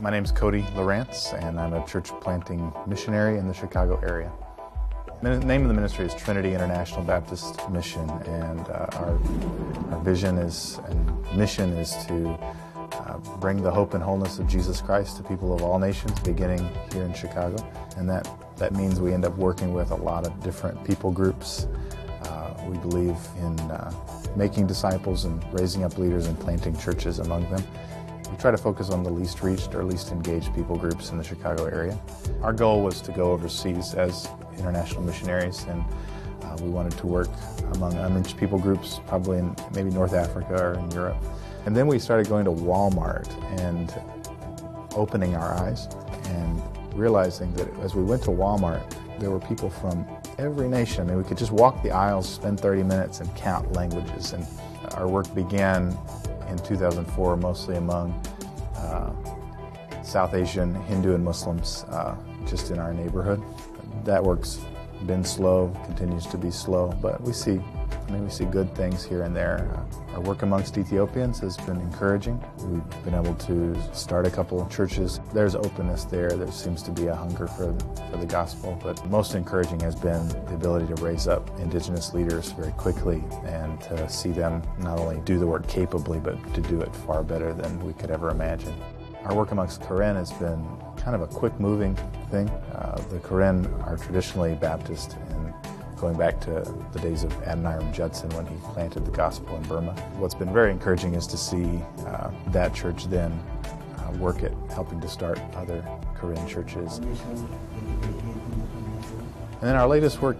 My name's Cody Lorance, and I'm a church planting missionary in the Chicago area. The name of the ministry is Trinity International Baptist Mission, and our vision is and mission is to bring the hope and wholeness of Jesus Christ to people of all nations, beginning here in Chicago. And that means we end up working with a lot of different people groups. We believe in making disciples and raising up leaders and planting churches among them. We try to focus on the least reached or least engaged people groups in the Chicago area. Our goal was to go overseas as international missionaries, and we wanted to work among unreached people groups, probably in maybe North Africa or in Europe. And then we started going to Walmart and opening our eyes and realizing that as we went to Walmart, there were people from every nation. I mean, we could just walk the aisles, spend 30 minutes and count languages. And our work began in 2004, mostly among South Asian, Hindu and Muslims just in our neighborhood. That work's been slow, continues to be slow, but we see good things here and there. Our work amongst Ethiopians has been encouraging. We've been able to start a couple of churches. There's openness there. There seems to be a hunger for the gospel, but most encouraging has been the ability to raise up indigenous leaders very quickly and to see them not only do the work capably, but to do it far better than we could ever imagine. Our work amongst Karen has been kind of a quick-moving thing. The Karen are traditionally Baptist, and going back to the days of Adoniram Judson when he planted the gospel in Burma. What's been very encouraging is to see that church then work at helping to start other Korean churches. And then our latest work,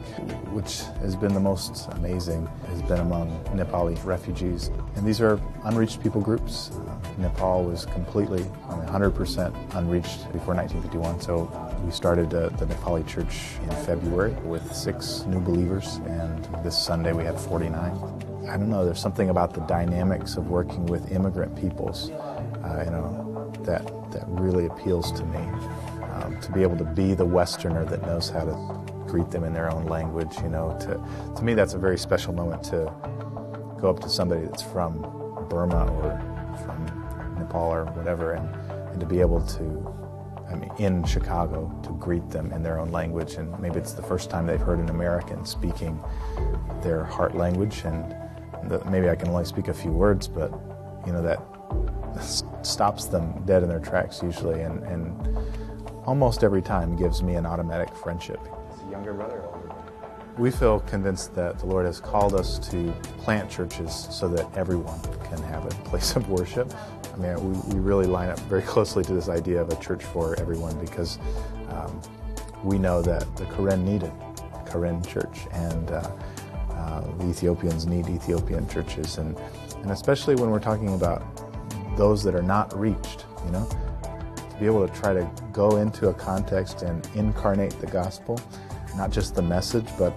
which has been the most amazing, has been among Nepali refugees. And these are unreached people groups. Nepal was completely, 100% unreached before 1951. So we started the Nepali church in February with 6 new believers, and this Sunday we had 49. I don't know, there's something about the dynamics of working with immigrant peoples, that really appeals to me. To be able to be the Westerner that knows how to greet them in their own language, to me that's a very special moment to go up to somebody that's from Burma or from Nepal or whatever, and to be able to, in Chicago, to greet them in their own language. And maybe it's the first time they've heard an American speaking their heart language, and maybe I can only speak a few words, but that stops them dead in their tracks usually, and almost every time gives me an automatic friendship. Is he younger brother or older brother? We feel convinced that the Lord has called us to plant churches so that everyone can have a place of worship. We really line up very closely to this idea of a church for everyone, because we know that the Karen needed a Karen church, and the Ethiopians need Ethiopian churches, and especially when we're talking about those that are not reached, to be able to try to go into a context and incarnate the gospel, not just the message, but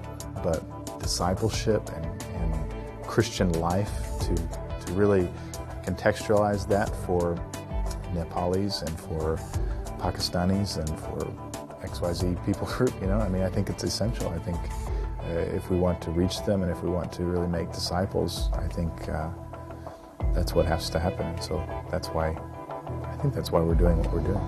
discipleship and Christian life, to really contextualize that for Nepalis and for Pakistanis and for XYZ people group. I think it's essential. I think if we want to reach them and if we want to really make disciples, I think that's what has to happen. So I think that's why we're doing what we're doing.